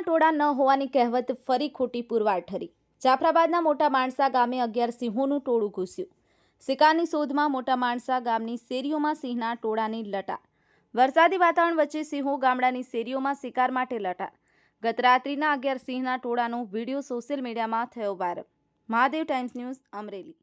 ટોળા ન હોવાની કહેવત ફરી ખોટી પુરવાર ઠરી। જાફરાબાદના મોટા માણસા ગામે 11 સિંહોનું ટોળું ઘૂસ્યું। શિકારની શોધમાં મોટા માણસા ગામની શેરીઓમાં સિંહના ટોળાની લટાર। વરસાદી વાતાવરણ વચ્ચે સિંહો ગામડાની શેરીઓમાં શિકાર માટે લટાર। ગત રાત્રિના 11 સિંહના ટોળાનો વિડીયો સોશિયલ મીડિયામાં થયો viral. Mahadev times news, Amreli.